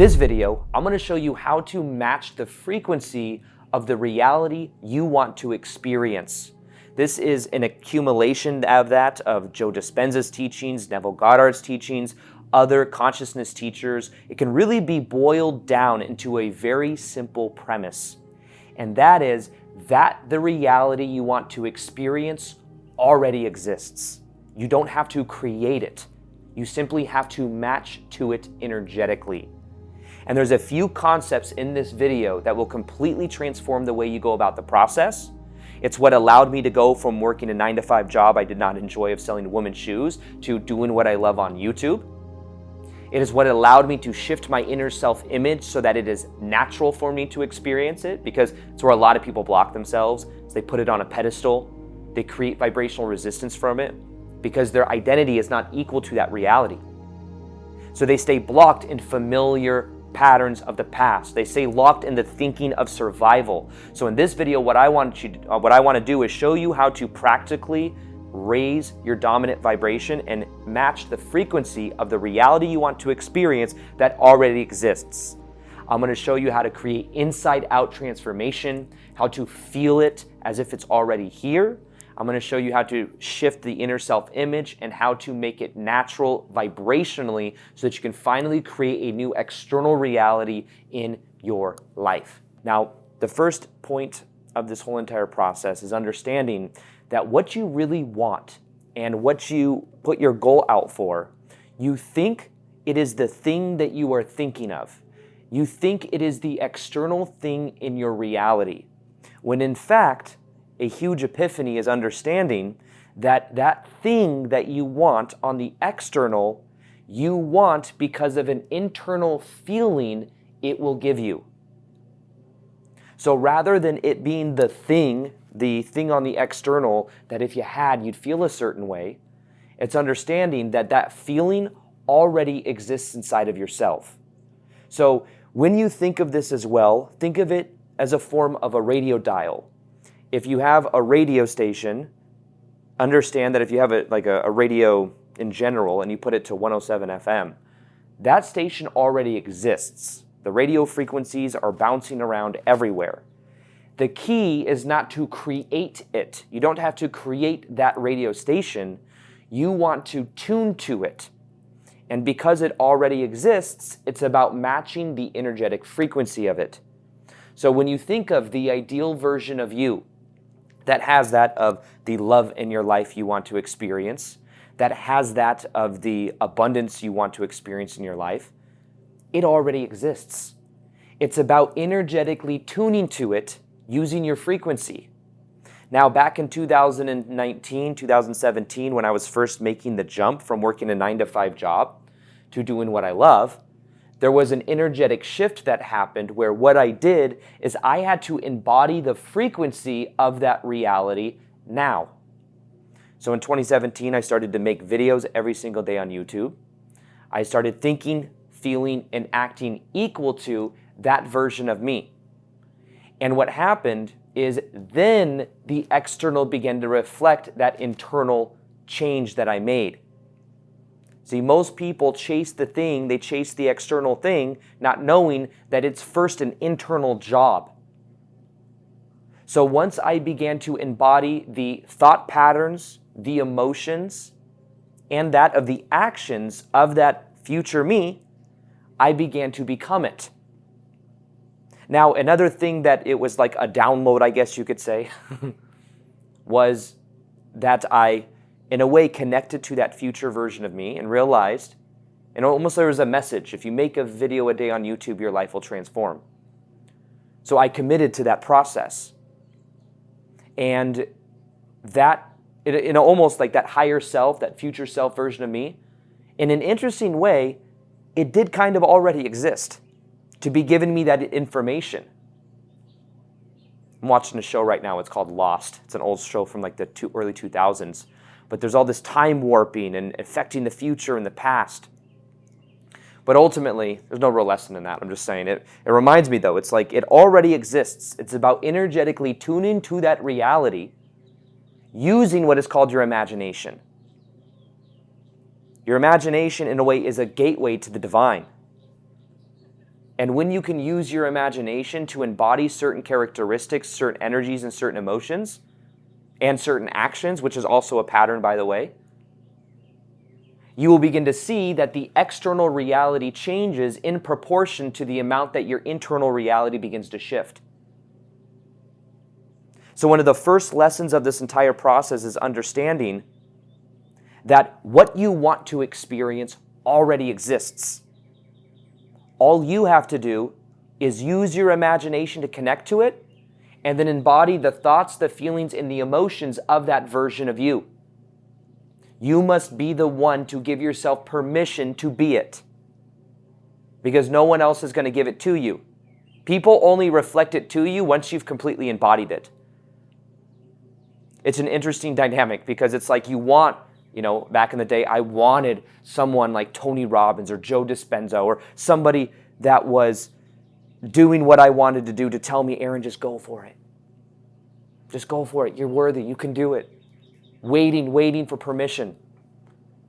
This video, I'm going to show you how to match the frequency of the reality you want to experience. This is an accumulation of that, of Joe Dispenza's teachings, Neville Goddard's teachings, other consciousness teachers. It can really be boiled down into a very simple premise, and that is that the reality you want to experience already exists. You don't have to create it. You simply have to match to it energetically. And there's a few concepts in this video that will completely transform the way you go about the process. It's what allowed me to go from working a 9-to-5 job I did not enjoy of selling women's shoes to doing what I love on YouTube. It is what allowed me to shift my inner self-image so that it is natural for me to experience it, because it's where a lot of people block themselves. So they put it on a pedestal. They create vibrational resistance from it because their identity is not equal to that reality. So they stay blocked in familiar patterns of the past. They stay locked in the thinking of survival. So in this video, what I want to do is show you how to practically raise your dominant vibration and match the frequency of the reality you want to experience that already exists. I'm going to show you how to create inside-out transformation, how to feel it as if it's already here. I'm going to show you how to shift the inner self-image and how to make it natural vibrationally so that you can finally create a new external reality in your life. Now, the first point of this whole entire process is understanding that what you really want and what you put your goal out for, you think it is the thing that you are thinking of. You think it is the external thing in your reality, when in fact, a huge epiphany is understanding that that thing that you want on the external, you want because of an internal feeling it will give you. So rather than it being the thing on the external that if you had, you'd feel a certain way, it's understanding that that feeling already exists inside of yourself. So when you think of this as well, think of it as a form of a radio dial. If you have a radio station, understand that if you have a radio in general and you put it to 107 FM, that station already exists. The radio frequencies are bouncing around everywhere. The key is not to create it. You don't have to create that radio station. You want to tune to it. And because it already exists, it's about matching the energetic frequency of it. So when you think of the ideal version of you, that has that of the love in your life you want to experience, that has that of the abundance you want to experience in your life, it already exists. It's about energetically tuning to it using your frequency. Now, back in 2019, 2017, when I was first making the jump from working a 9-to-5 job to doing what I love, there was an energetic shift that happened where what I did is I had to embody the frequency of that reality now. So in 2017, I started to make videos every single day on YouTube. I started thinking, feeling, and acting equal to that version of me. And what happened is then the external began to reflect that internal change that I made. See, most people chase the thing, they chase the external thing, not knowing that it's first an internal job. So once I began to embody the thought patterns, the emotions, and that of the actions of that future me, I began to become it. Now, another thing that it was like a download, I guess you could say, was that I, in a way, connected to that future version of me and realized, and almost there was a message, if you make a video a day on YouTube, your life will transform. So I committed to that process. And that, in almost like that higher self, that future self version of me, in an interesting way, it did kind of already exist to be giving me that information. I'm watching a show right now, it's called Lost. It's an old show from like the early 2000s. But there's all this time warping and affecting the future and the past. But ultimately, there's no real lesson in that. I'm just saying it. It reminds me though, it's like it already exists. It's about energetically tuning to that reality using what is called your imagination. Your imagination, in a way, is a gateway to the divine. And when you can use your imagination to embody certain characteristics, certain energies, and certain emotions, and certain actions, which is also a pattern, by the way, you will begin to see that the external reality changes in proportion to the amount that your internal reality begins to shift. So one of the first lessons of this entire process is understanding that what you want to experience already exists. All you have to do is use your imagination to connect to it and then embody the thoughts, the feelings, and the emotions of that version of you. You must be the one to give yourself permission to be it, because no one else is going to give it to you. People only reflect it to you once you've completely embodied it. It's an interesting dynamic because it's like you want, back in the day, I wanted someone like Tony Robbins or Joe Dispenza or somebody that was doing what I wanted to do to tell me, Aaron, just go for it. Just go for it. You're worthy. You can do it. Waiting for permission.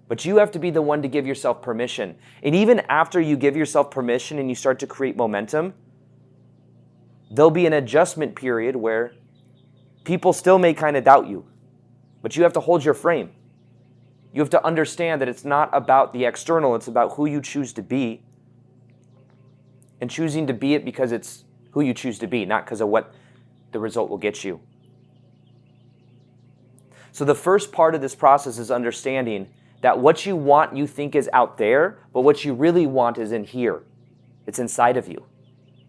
But you have to be the one to give yourself permission. And even after you give yourself permission and you start to create momentum, there'll be an adjustment period where people still may kind of doubt you, but you have to hold your frame. You have to understand that it's not about the external, it's about who you choose to be, and choosing to be it because it's who you choose to be, not because of what the result will get you. So the first part of this process is understanding that what you want you think is out there, but what you really want is in here. It's inside of you.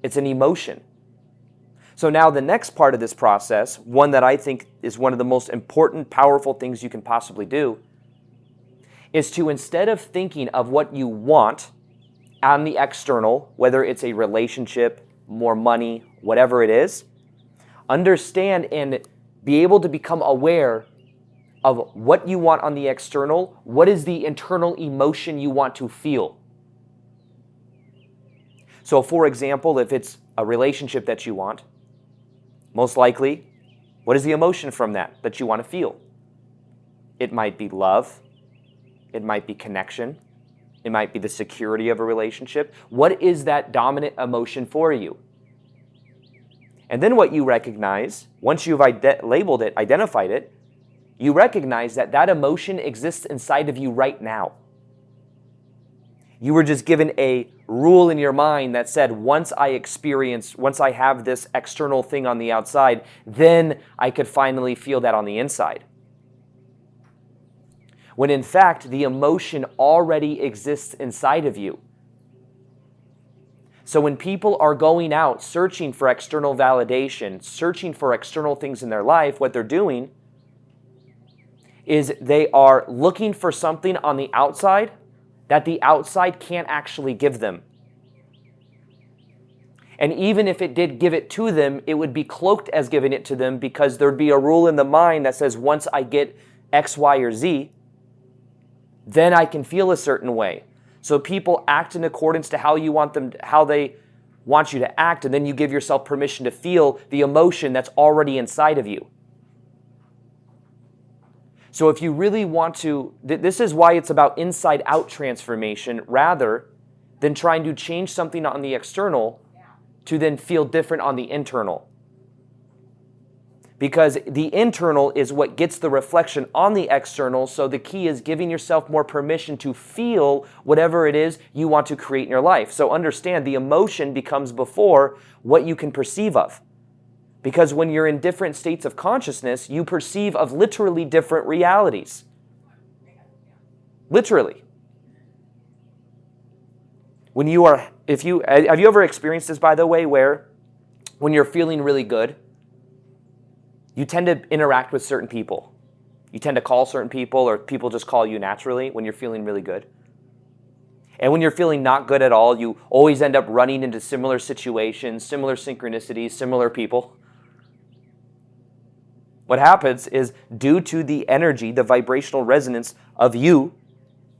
It's an emotion. So now the next part of this process, one that I think is one of the most important, powerful things you can possibly do, is to, instead of thinking of what you want on the external, whether it's a relationship, more money, whatever it is, understand and be able to become aware of what you want on the external, what is the internal emotion you want to feel. So for example, if it's a relationship that you want, most likely, what is the emotion from that you want to feel? It might be love. It might be connection. It might be the security of a relationship. What is that dominant emotion for you? And then what you recognize, once you've labeled it, identified it, you recognize that that emotion exists inside of you right now. You were just given a rule in your mind that said, once I have this external thing on the outside, then I could finally feel that on the inside. When in fact, the emotion already exists inside of you. So when people are going out searching for external validation, searching for external things in their life, what they're doing is they are looking for something on the outside that the outside can't actually give them. And even if it did give it to them, it would be cloaked as giving it to them because there'd be a rule in the mind that says, once I get X, Y, or Z, then I can feel a certain way. So people act in accordance to how they want you to act, and then you give yourself permission to feel the emotion that's already inside of you. So if you really want to, this is why it's about inside-out transformation rather than trying to change something on the external to then feel different on the internal. Because the internal is what gets the reflection on the external, so the key is giving yourself more permission to feel whatever it is you want to create in your life. So understand, the emotion becomes before what you can perceive of. Because when you're in different states of consciousness, you perceive of literally different realities. Literally. Have you ever experienced this, by the way, where when you're feeling really good, you tend to interact with certain people. You tend to call certain people, or people just call you naturally when you're feeling really good. And when you're feeling not good at all, you always end up running into similar situations, similar synchronicities, similar people. What happens is, due to the energy, the vibrational resonance of you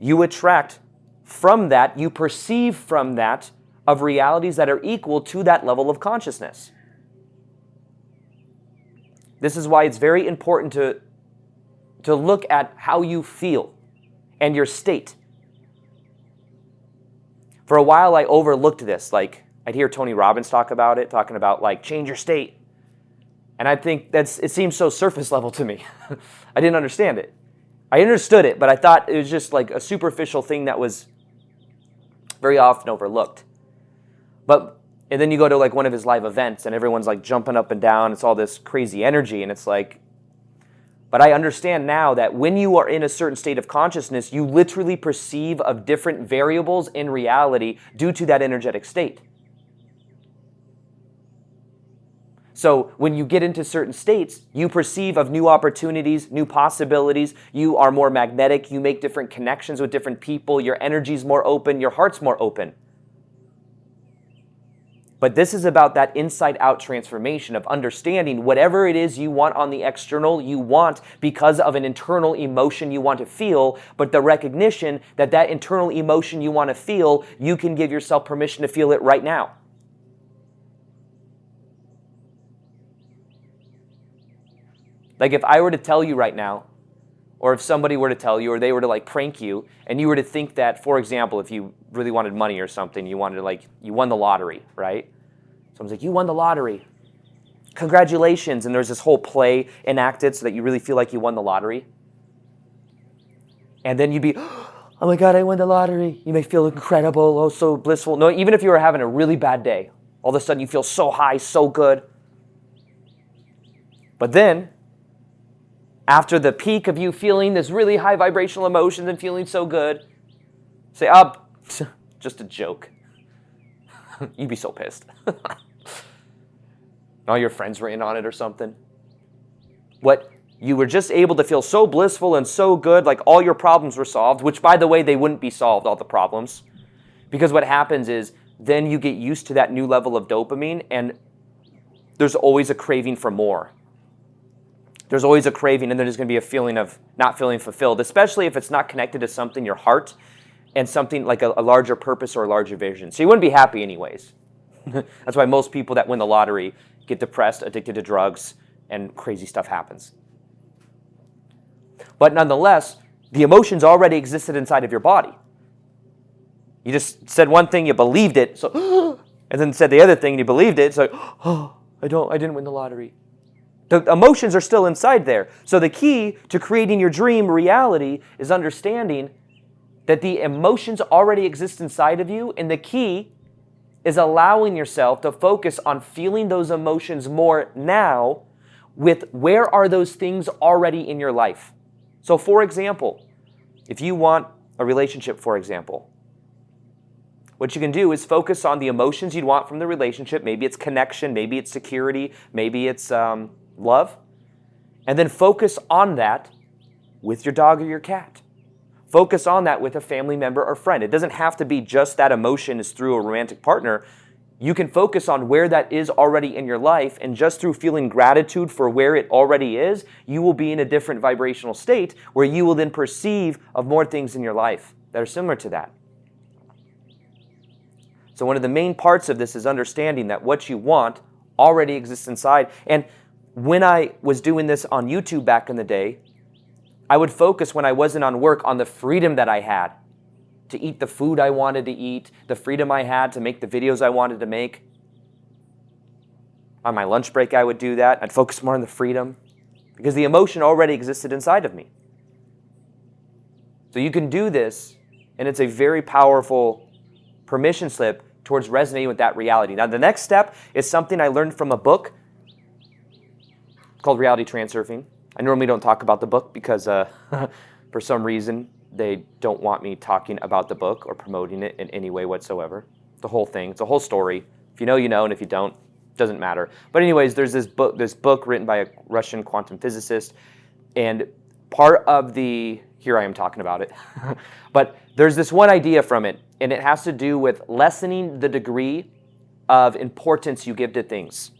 attract from that, you perceive from that of realities that are equal to that level of consciousness. This is why it's very important to look at how you feel and your state. For a while, I overlooked this. Like, I'd hear Tony Robbins talk about it, talking about like change your state. And I think it seems so surface level to me. I didn't understand it. I understood it, but I thought it was just like a superficial thing that was very often overlooked. And then you go to like one of his live events and everyone's like jumping up and down. It's all this crazy energy and it's like, but I understand now that when you are in a certain state of consciousness, you literally perceive of different variables in reality due to that energetic state. So when you get into certain states, you perceive of new opportunities, new possibilities. You are more magnetic. You make different connections with different people. Your energy's more open. Your heart's more open. But this is about that inside-out transformation of understanding whatever it is you want on the external, you want because of an internal emotion you want to feel, but the recognition that that internal emotion you want to feel, you can give yourself permission to feel it right now. Like if I were to tell you right now, or if somebody were to tell you, or they were to like prank you, and you were to think that, for example, if you really wanted money or something, you wanted to like, you won the lottery, right? Someone's like, you won the lottery. Congratulations. And there's this whole play enacted so that you really feel like you won the lottery. And then you'd be, oh my God, I won the lottery. You may feel incredible, oh, so blissful. No, even if you were having a really bad day, all of a sudden you feel so high, so good. But then, after the peak of you feeling this really high vibrational emotions and feeling so good, say, just a joke. You'd be so pissed. All your friends were in on it or something. What you were just able to feel so blissful and so good, like all your problems were solved, which by the way, they wouldn't be solved, all the problems. Because what happens is then you get used to that new level of dopamine and there's always a craving for more. There's always a craving and then there's going to be a feeling of not feeling fulfilled, especially if it's not connected to something in your heart and something like a larger purpose or a larger vision. So you wouldn't be happy anyways. That's why most people that win the lottery get depressed, addicted to drugs, and crazy stuff happens. But nonetheless, the emotions already existed inside of your body. You just said one thing, you believed it, so and then said the other thing, and you believed it, so I didn't win the lottery. The emotions are still inside there. So the key to creating your dream reality is understanding that the emotions already exist inside of you, and the key is allowing yourself to focus on feeling those emotions more now with where are those things already in your life. So for example, if you want a relationship, for example, what you can do is focus on the emotions you'd want from the relationship. Maybe it's connection, maybe it's security, maybe it's love. And then focus on that with your dog or your cat. Focus on that with a family member or friend. It doesn't have to be just that emotion is through a romantic partner. You can focus on where that is already in your life, and just through feeling gratitude for where it already is, you will be in a different vibrational state where you will then perceive of more things in your life that are similar to that. So one of the main parts of this is understanding that what you want already exists inside. And when I was doing this on YouTube back in the day, I would focus when I wasn't on work on the freedom that I had to eat the food I wanted to eat, the freedom I had to make the videos I wanted to make. On my lunch break, I would do that. I'd focus more on the freedom because the emotion already existed inside of me. So you can do this, and it's a very powerful permission slip towards resonating with that reality. Now, the next step is something I learned from a book called Reality Transurfing. I normally don't talk about the book because for some reason they don't want me talking about the book or promoting it in any way whatsoever. The whole thing, it's a whole story. If you know, you know, and if you don't, it doesn't matter. But anyways, there's this book written by a Russian quantum physicist, and part of here I am talking about it, but there's this one idea from it, and it has to do with lessening the degree of importance you give to things.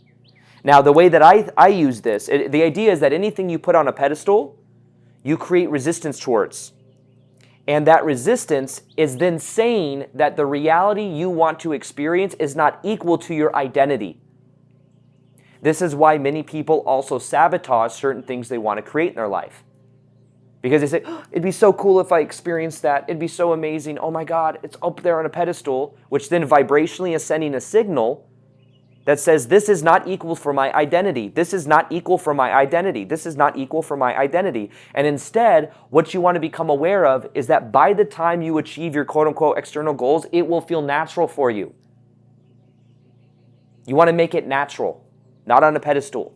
Now, the way that I use this, the idea is that anything you put on a pedestal, you create resistance towards. And that resistance is then saying that the reality you want to experience is not equal to your identity. This is why many people also sabotage certain things they want to create in their life. Because they say, oh, it'd be so cool if I experienced that. It'd be so amazing. Oh my God, it's up there on a pedestal, which then vibrationally is sending a signal that says, this is not equal for my identity. This is not equal for my identity. This is not equal for my identity. And instead, what you want to become aware of is that by the time you achieve your quote unquote external goals, it will feel natural for you. You want to make it natural, not on a pedestal.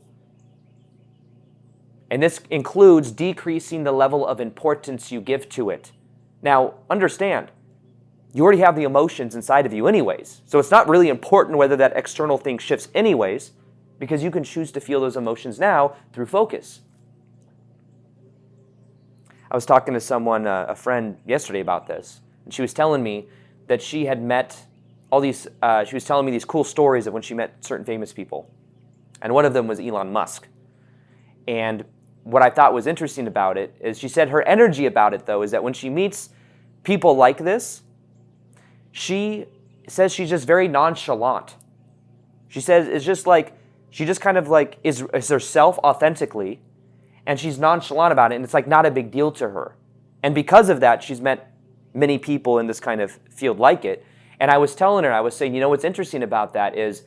And this includes decreasing the level of importance you give to it. Now, understand, you already have the emotions inside of you anyways. So it's not really important whether that external thing shifts anyways, because you can choose to feel those emotions now through focus. I was talking to someone, a friend yesterday about this, and she was telling me that she had met all these, she was telling me these cool stories of when she met certain famous people. And one of them was Elon Musk. And what I thought was interesting about it is she said her energy about it, though, is that when she meets people like this, she says she's just very nonchalant. She says it's just like, she just kind of like is herself authentically, and she's nonchalant about it, and it's like not a big deal to her. And because of that, she's met many people in this kind of field like it. And I was telling her, I was saying, you know, what's interesting about that is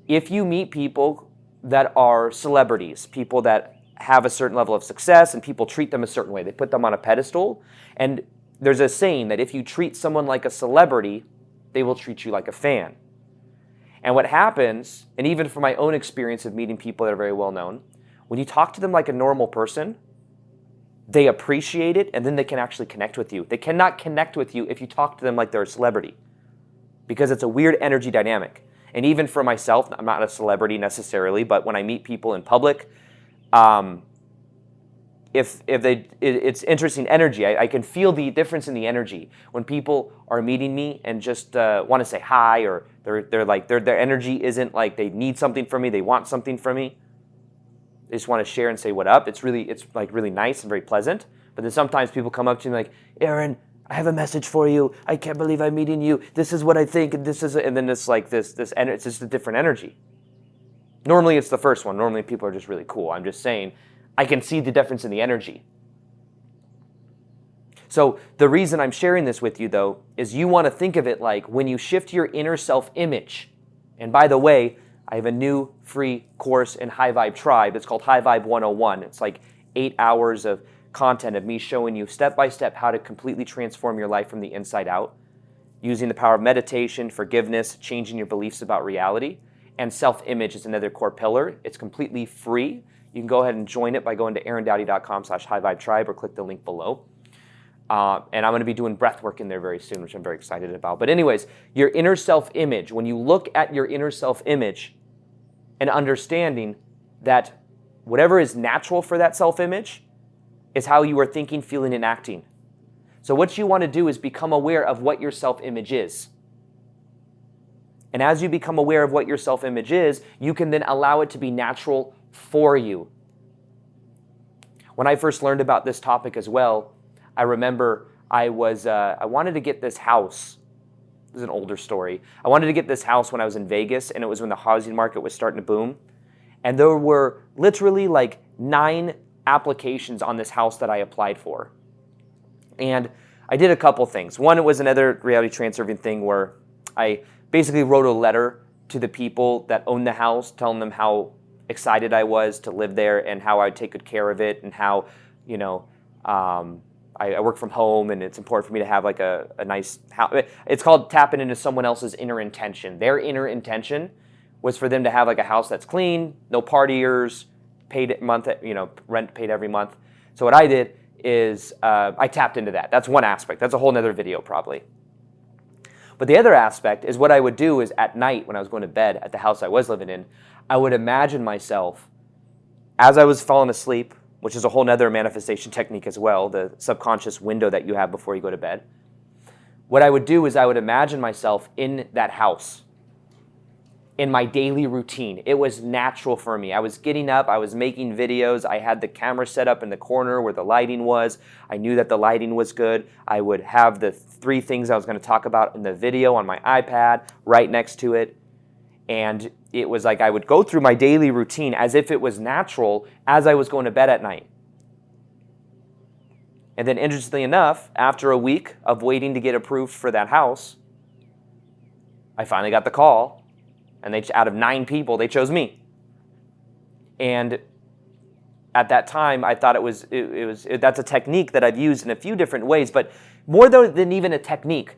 if you meet people that are celebrities, people that have a certain level of success and people treat them a certain way, they put them on a pedestal, and there's a saying that if you treat someone like a celebrity, they will treat you like a fan. And what happens, and even from my own experience of meeting people that are very well known, when you talk to them like a normal person, they appreciate it, and then they can actually connect with you. They cannot connect with you if you talk to them like they're a celebrity, because it's a weird energy dynamic. And even for myself, I'm not a celebrity necessarily, but when I meet people in public, it's interesting energy. I can feel the difference in the energy when people are meeting me and just want to say hi, or they're like their energy isn't like they need something from me, they want something from me. They just want to share and say what up. It's like really nice and very pleasant. But then sometimes people come up to me like, Aaron, I have a message for you. I can't believe I'm meeting you. This is what I think, and and then it's like this it's just a different energy. Normally it's the first one. Normally people are just really cool. I'm just saying, I can see the difference in the energy. So the reason I'm sharing this with you, though, is you want to think of it like when you shift your inner self-image. And by the way, I have a new free course in High Vibe Tribe. It's called High Vibe 101. It's like 8 hours of content of me showing you step-by-step how to completely transform your life from the inside out, using the power of meditation, forgiveness, changing your beliefs about reality. And self-image is another core pillar. It's completely free. You can go ahead and join it by going to aarondoughty.com/highvibetribe or click the link below. And I'm going to be doing breath work in there very soon, which I'm very excited about. But anyways, your inner self-image, when you look at your inner self-image and understanding that whatever is natural for that self-image is how you are thinking, feeling, and acting. So what you want to do is become aware of what your self-image is. And as you become aware of what your self-image is, you can then allow it to be natural for you. When I first learned about this topic as well, I remember I wanted to get this house. This is an older story. I wanted to get this house when I was in Vegas, and it was when the housing market was starting to boom. And there were literally like 9 applications on this house that I applied for. And I did a couple things. One, it was another reality transferring thing where I basically wrote a letter to the people that owned the house, telling them how excited I was to live there and how I'd take good care of it, and how, you know, I work from home and it's important for me to have like a nice house. It's called tapping into someone else's inner intention. Their inner intention was for them to have like a house that's clean, no partiers, paid month, you know, rent paid every month. So what I did is I tapped into that. That's one aspect. That's a whole nother video probably. But the other aspect is what I would do is at night when I was going to bed at the house I was living in, I would imagine myself as I was falling asleep, which is a whole nother manifestation technique as well, the subconscious window that you have before you go to bed. What I would do is I would imagine myself in that house, in my daily routine. It was natural for me. I was getting up, I was making videos, I had the camera set up in the corner where the lighting was. I knew that the lighting was good. I would have the 3 things I was going to talk about in the video on my iPad right next to it. And it was like I would go through my daily routine as if it was natural as I was going to bed at night. And then interestingly enough, after a week of waiting to get approved for that house, I finally got the call, and out of 9 people, they chose me. And at that time, I thought that's a technique that I've used in a few different ways, but more than even a technique,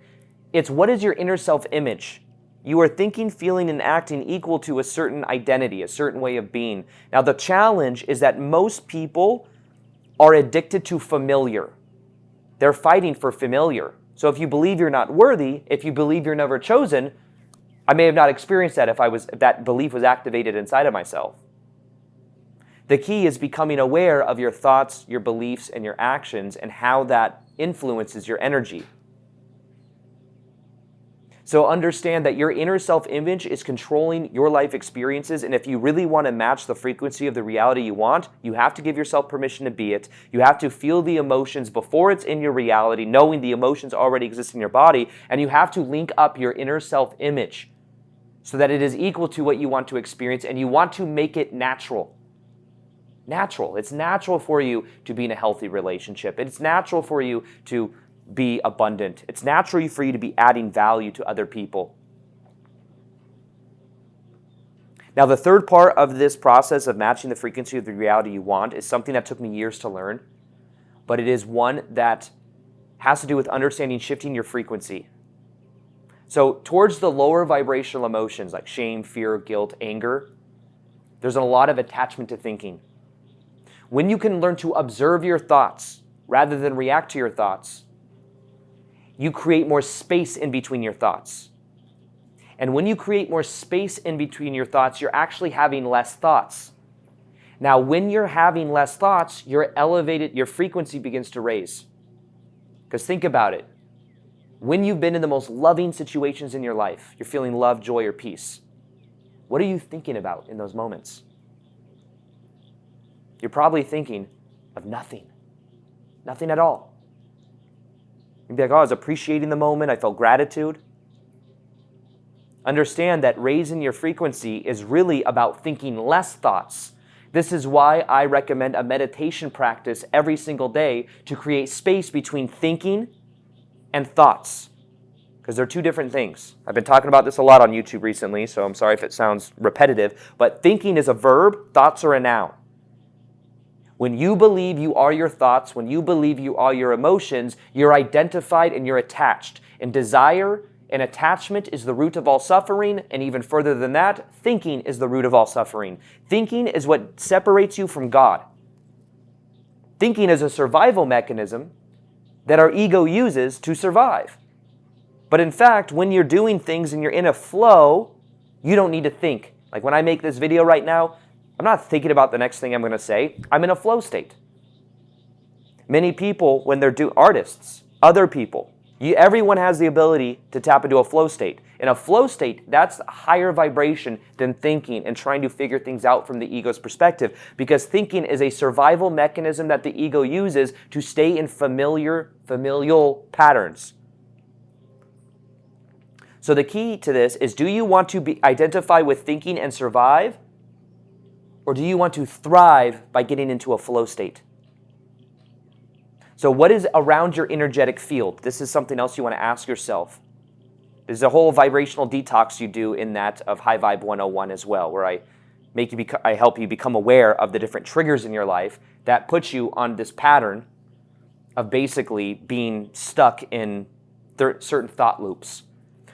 it's what is your inner self-image? You are thinking, feeling, and acting equal to a certain identity, a certain way of being. Now, the challenge is that most people are addicted to familiar. They're fighting for familiar. So if you believe you're not worthy, if you believe you're never chosen, I may have not experienced that if that belief was activated inside of myself. The key is becoming aware of your thoughts, your beliefs, and your actions and how that influences your energy. So understand that your inner self-image is controlling your life experiences, and if you really want to match the frequency of the reality you want, you have to give yourself permission to be it. You have to feel the emotions before it's in your reality, knowing the emotions already exist in your body, and you have to link up your inner self-image so that it is equal to what you want to experience, and you want to make it natural. Natural. It's natural for you to be in a healthy relationship. It's natural for you to be abundant. It's natural for you to be adding value to other people. Now, the third part of this process of matching the frequency of the reality you want is something that took me years to learn, but it is one that has to do with understanding shifting your frequency. So towards the lower vibrational emotions like shame, fear, guilt, anger, there's a lot of attachment to thinking. When you can learn to observe your thoughts rather than react to your thoughts, you create more space in between your thoughts. And when you create more space in between your thoughts, you're actually having less thoughts. Now, when you're having less thoughts, your frequency begins to raise. Because think about it. When you've been in the most loving situations in your life, you're feeling love, joy, or peace, what are you thinking about in those moments? You're probably thinking of nothing. Nothing at all. You'd be like, oh, I was appreciating the moment. I felt gratitude. Understand that raising your frequency is really about thinking less thoughts. This is why I recommend a meditation practice every single day to create space between thinking and thoughts, because they're two different things. I've been talking about this a lot on YouTube recently, so I'm sorry if it sounds repetitive, but thinking is a verb, thoughts are a noun. When you believe you are your thoughts, when you believe you are your emotions, you're identified and you're attached. And desire and attachment is the root of all suffering, and even further than that, thinking is the root of all suffering. Thinking is what separates you from God. Thinking is a survival mechanism that our ego uses to survive. But in fact, when you're doing things and you're in a flow, you don't need to think. Like when I make this video right now, I'm not thinking about the next thing I'm going to say. I'm in a flow state. Many people, when they're artists, other people, everyone has the ability to tap into a flow state. In a flow state, that's a higher vibration than thinking and trying to figure things out from the ego's perspective, because thinking is a survival mechanism that the ego uses to stay in familial patterns. So the key to this is, do you want to identify with thinking and survive? Or do you want to thrive by getting into a flow state? So what is around your energetic field? This is something else you want to ask yourself. There's a whole vibrational detox you do in that of High Vibe 101 as well, where I help you become aware of the different triggers in your life that put you on this pattern of basically being stuck in certain thought loops.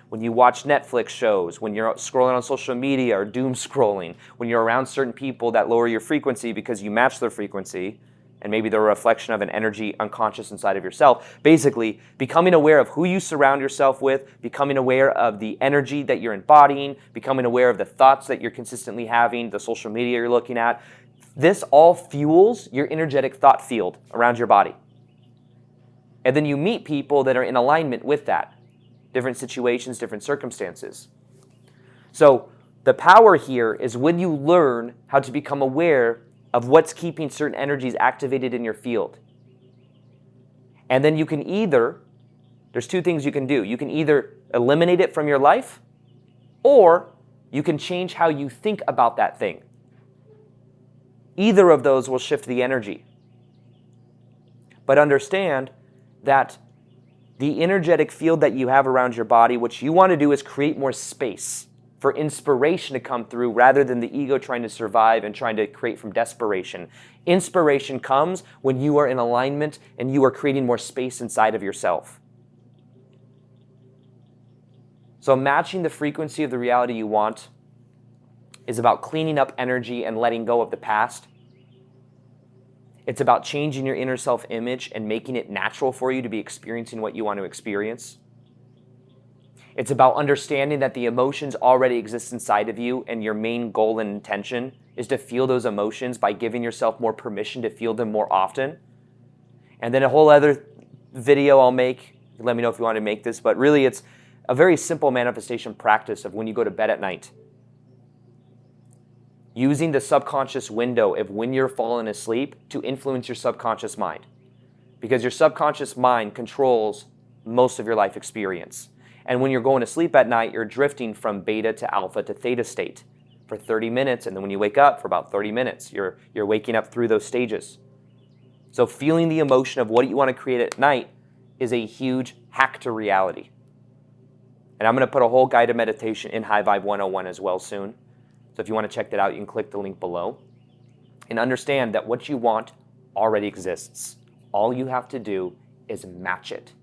When you watch Netflix shows, when you're scrolling on social media or doom scrolling, when you're around certain people that lower your frequency because you match their frequency, and maybe they're a reflection of an energy unconscious inside of yourself. Basically, becoming aware of who you surround yourself with, becoming aware of the energy that you're embodying, becoming aware of the thoughts that you're consistently having, the social media you're looking at. This all fuels your energetic thought field around your body. And then you meet people that are in alignment with that. Different situations, different circumstances. So the power here is when you learn how to become aware of what's keeping certain energies activated in your field. And then you can there's two things you can do. You can either eliminate it from your life, or you can change how you think about that thing. Either of those will shift the energy. But understand that the energetic field that you have around your body, what you want to do is create more space for inspiration to come through rather than the ego trying to survive and trying to create from desperation. Inspiration comes when you are in alignment and you are creating more space inside of yourself. So matching the frequency of the reality you want is about cleaning up energy and letting go of the past. It's about changing your inner self-image and making it natural for you to be experiencing what you want to experience. It's about understanding that the emotions already exist inside of you, and your main goal and intention is to feel those emotions by giving yourself more permission to feel them more often. And then a whole other video I'll make, let me know if you want to make this, but really it's a very simple manifestation practice of when you go to bed at night. Using the subconscious window of when you're falling asleep to influence your subconscious mind. Because your subconscious mind controls most of your life experience. And when you're going to sleep at night, you're drifting from beta to alpha to theta state for 30 minutes. And then when you wake up for about 30 minutes, you're waking up through those stages. So feeling the emotion of what you want to create at night is a huge hack to reality. And I'm going to put a whole guided meditation in High Vibe 101 as well soon. So if you want to check that out, you can click the link below. And understand that what you want already exists. All you have to do is match it.